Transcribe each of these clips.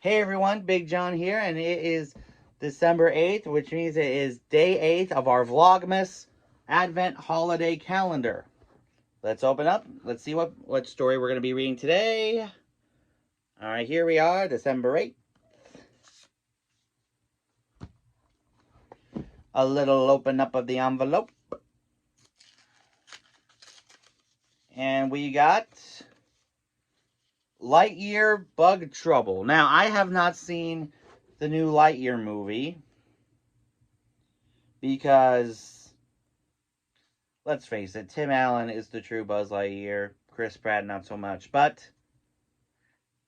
Hey everyone, Big John here, and it is December 8th, which means it is day 8 of our Vlogmas Advent Holiday Calendar. Let's open up. Let's see what story we're going to be reading today. Alright, here we are, December 8th. A little open up of the envelope. And we got Lightyear Bug Trouble. Now, I have not seen the new Lightyear movie because, let's face it, Tim Allen is the true Buzz Lightyear. Chris Pratt, not so much. But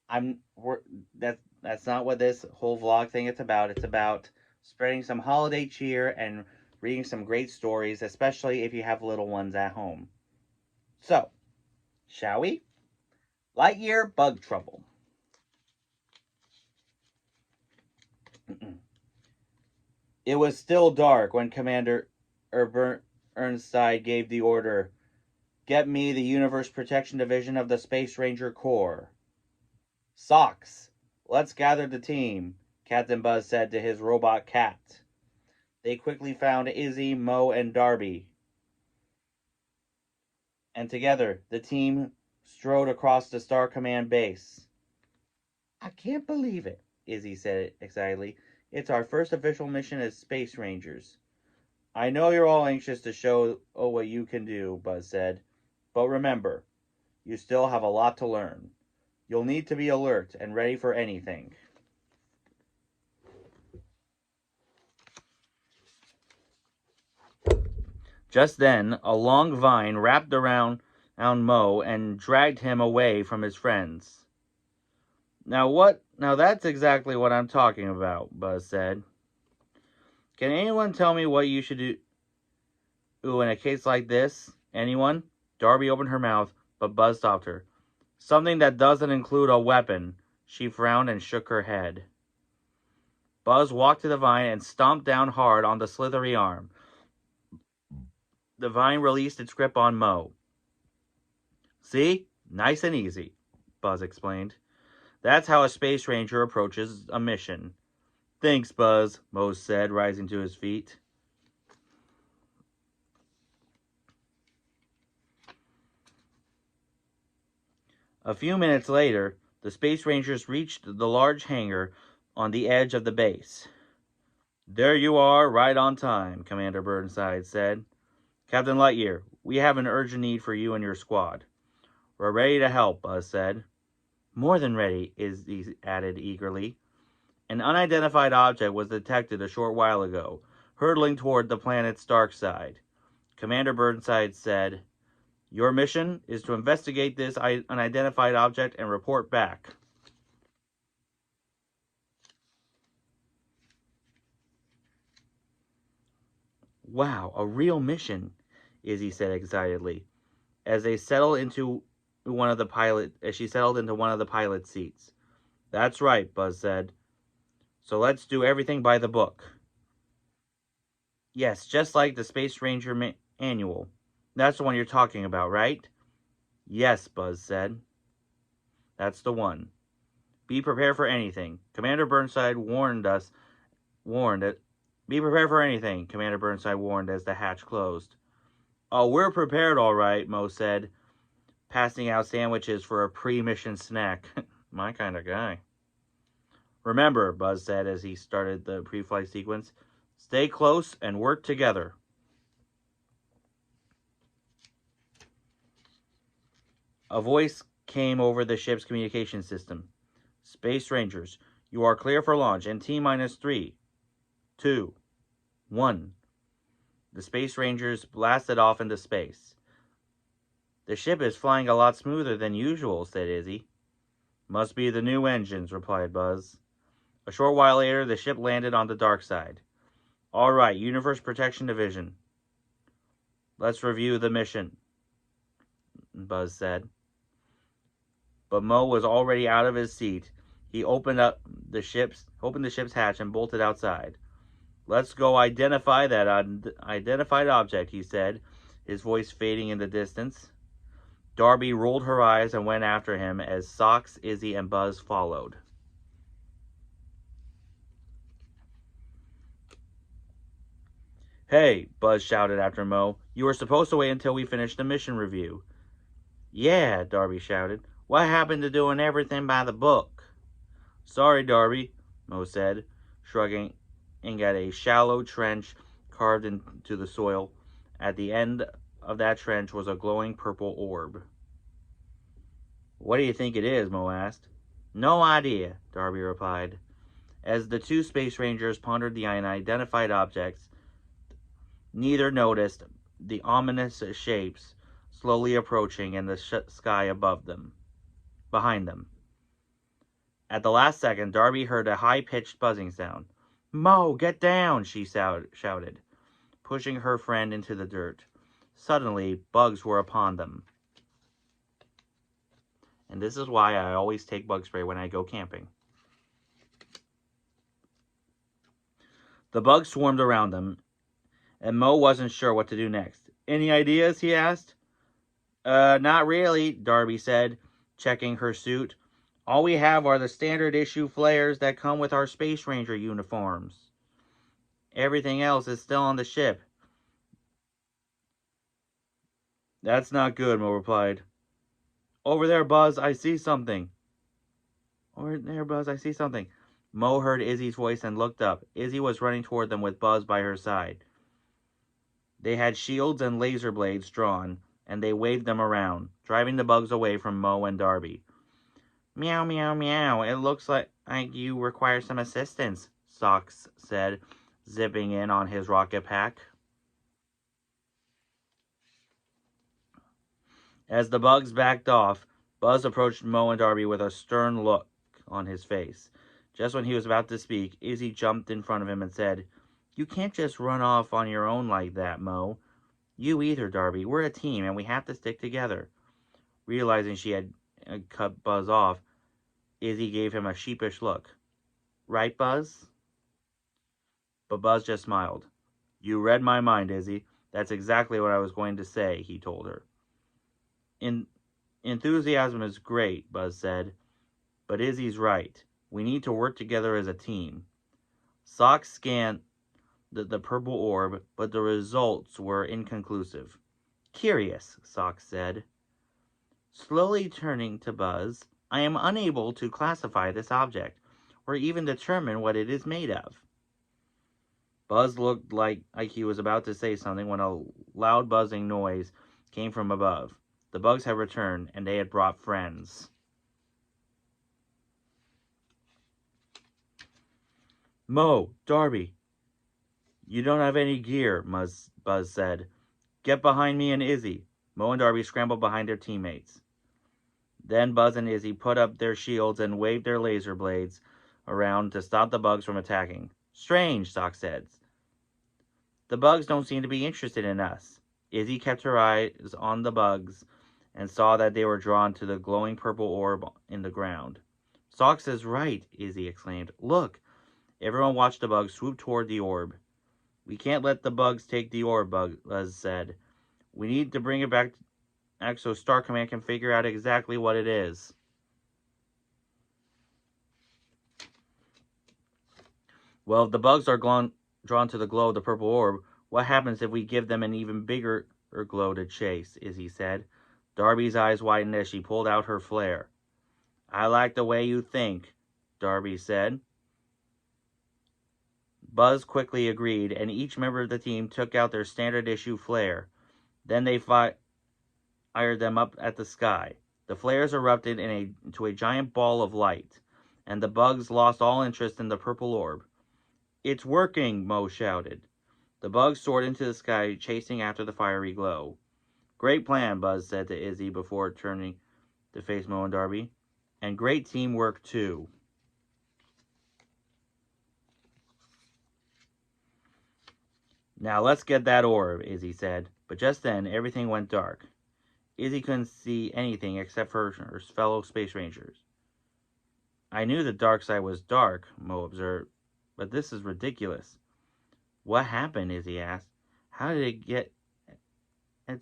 that's not what this whole vlog thing is about. It's about spreading some holiday cheer and reading some great stories, especially if you have little ones at home. So, shall we? Lightyear Bug Trouble. It was still dark when Commander Earnside gave the order, "Get me the Universe Protection Division of the Space Ranger Corps." "Socks, let's gather the team," Captain Buzz said to his robot cat. They quickly found Izzy, Mo, and Darby. And together, the team strode across the Star Command base. "I can't believe it," Izzy said excitedly. "It's our first official mission as Space Rangers." "I know you're all anxious to show what you can do," Buzz said. "But remember, you still have a lot to learn. You'll need to be alert and ready for anything." Just then, a long vine wrapped around Mo and dragged him away from his friends. Now that's exactly what I'm talking about," Buzz said. "Can anyone tell me what you should do in a case like this? Anyone?" Darby opened her mouth, but Buzz stopped her. "Something that doesn't include a weapon." She frowned and shook her head. Buzz walked to the vine and stomped down hard on the slithery arm. The vine released its grip on Mo. "See? Nice and easy," Buzz explained. "That's how a Space Ranger approaches a mission." "Thanks, Buzz," Mo said, rising to his feet. A few minutes later, the Space Rangers reached the large hangar on the edge of the base. "There you are, right on time," Commander Burnside said. "Captain Lightyear, we have an urgent need for you and your squad." "We're ready to help," Buzz said. "More than ready," Izzy added eagerly. "An unidentified object was detected a short while ago, hurtling toward the planet's dark side." Commander Burnside said, "Your mission is to investigate this unidentified object and report back." "Wow, a real mission," Izzy said excitedly, as she settled into one of the pilot seats. "That's right," Buzz said. "So let's do everything by the book." "Yes, just like the Space Ranger Annual. That's the one you're talking about, right?" "Yes," Buzz said. "That's the one. Be prepared for anything. Commander Burnside warned it. Be prepared for anything," Commander Burnside warned as the hatch closed. "Oh, we're prepared all right," Mo said, passing out sandwiches for a pre-mission snack. My kind of guy. "Remember," Buzz said as he started the pre-flight sequence, "stay close and work together." A voice came over the ship's communication system. "Space Rangers, you are clear for launch in T-minus 3, 2, 1. The Space Rangers blasted off into space. "The ship is flying a lot smoother than usual," said Izzy. "Must be the new engines," replied Buzz. A short while later, the ship landed on the dark side. "All right, Universe Protection Division. Let's review the mission," Buzz said. But Mo was already out of his seat. He opened the ship's hatch and bolted outside. "Let's go identify that unidentified object," he said, his voice fading in the distance. Darby rolled her eyes and went after him as Socks, Izzy, and Buzz followed. Hey, Buzz shouted after Mo. You were supposed to wait until we finished the mission review. Yeah, Darby shouted. What happened to doing everything by the book? Sorry, Darby, Mo said, shrugging at a shallow trench carved into the soil. At the end of that trench was a glowing purple orb. What do you think it is? Mo asked. No idea, Darby replied. As the two space rangers pondered the unidentified objects, neither noticed the ominous shapes slowly approaching in the sky behind them. At the last second, Darby heard a high-pitched buzzing sound. Mo, get down, she shouted, pushing her friend into the dirt. Suddenly, bugs were upon them. And this is why I always take bug spray when I go camping. The bugs swarmed around them, and Mo wasn't sure what to do next. Any ideas? He asked. Not really, Darby said, checking her suit. All we have are the standard issue flares that come with our Space Ranger uniforms. Everything else is still on the ship. That's not good, Mo replied. Over there, Buzz, I see something. Over there, Buzz, I see something. Mo heard Izzy's voice and looked up. Izzy was running toward them with Buzz by her side. They had shields and laser blades drawn, and they waved them around, driving the bugs away from Mo and Darby. Meow, meow, meow. It looks like you require some assistance, Socks said, zipping in on his rocket pack. As the bugs backed off, Buzz approached Mo and Darby with a stern look on his face. Just when he was about to speak, Izzy jumped in front of him and said, You can't just run off on your own like that, Mo. You either, Darby. We're a team, and we have to stick together. Realizing she had cut Buzz off, Izzy gave him a sheepish look. Right, Buzz? But Buzz just smiled. You read my mind, Izzy. That's exactly what I was going to say, he told her. Enthusiasm is great, Buzz said, but Izzy's right. We need to work together as a team. Socks scanned the purple orb, but the results were inconclusive. Curious, Socks said. Slowly turning to Buzz, I am unable to classify this object, or even determine what it is made of. Buzz looked like he was about to say something when a loud buzzing noise came from above. The bugs had returned, and they had brought friends. Mo, Darby, you don't have any gear, Buzz said. Get behind me and Izzy. Mo and Darby scrambled behind their teammates. Then Buzz and Izzy put up their shields and waved their laser blades around to stop the bugs from attacking. Strange, Sock said. The bugs don't seem to be interested in us. Izzy kept her eyes on the bugs and saw that they were drawn to the glowing purple orb in the ground. Socks is right, Izzy exclaimed. Look! Everyone watched the bugs swoop toward the orb. We can't let the bugs take the orb, Buzz said. We need to bring it back so Star Command can figure out exactly what it is. Well, if the bugs are drawn to the glow of the purple orb, what happens if we give them an even bigger glow to chase, Izzy said. Darby's eyes widened as she pulled out her flare. I like the way you think, Darby said. Buzz quickly agreed, and each member of the team took out their standard issue flare. Then they fired them up at the sky. The flares erupted into a giant ball of light, and the bugs lost all interest in the purple orb. It's working, Mo shouted. The bugs soared into the sky, chasing after the fiery glow. Great plan, Buzz said to Izzy before turning to face Mo and Darby. And great teamwork, too. Now let's get that orb, Izzy said. But just then, everything went dark. Izzy couldn't see anything except for her fellow space rangers. I knew the dark side was dark, Mo observed, but this is ridiculous. What happened? Izzy asked. How did it get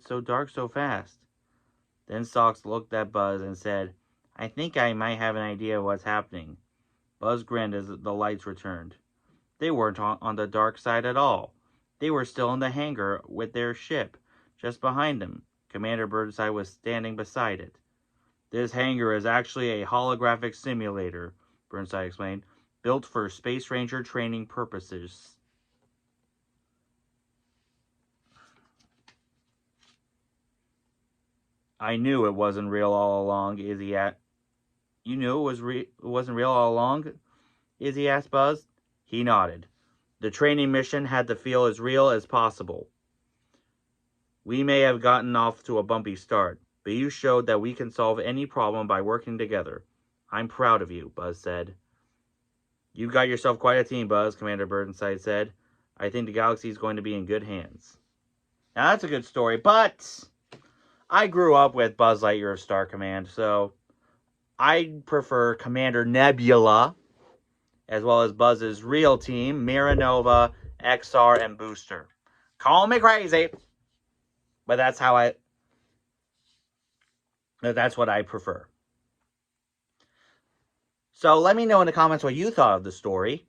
so dark so fast? Then Socks looked at Buzz and said, I think I might have an idea of what's happening. Buzz grinned as the lights returned. They weren't on the dark side at all. They were still in the hangar with their ship. Just behind them, Commander Burnside was standing beside it. This hangar is actually a holographic simulator, Burnside explained, built for Space Ranger training purposes. I knew it wasn't real all along, Izzy asked. You knew it wasn't real all along? Izzy asked Buzz. He nodded. The training mission had to feel as real as possible. We may have gotten off to a bumpy start, but you showed that we can solve any problem by working together. I'm proud of you, Buzz said. You've got yourself quite a team, Buzz, Commander Burnside said. I think the galaxy is going to be in good hands. Now, that's a good story, but I grew up with Buzz Lightyear of Star Command, so I prefer Commander Nebula, as well as Buzz's real team, Miranova, XR, and Booster. Call me crazy, but that's what I prefer. So let me know in the comments what you thought of the story.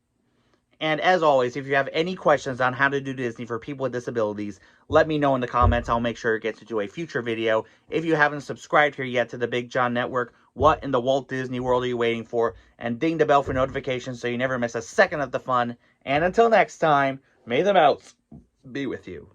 And as always, if you have any questions on how to do Disney for people with disabilities, let me know in the comments. I'll make sure it gets into a future video. If you haven't subscribed here yet to the Big John Network, what in the Walt Disney World are you waiting for? And ding the bell for notifications so you never miss a second of the fun. And until next time, may the mouse be with you.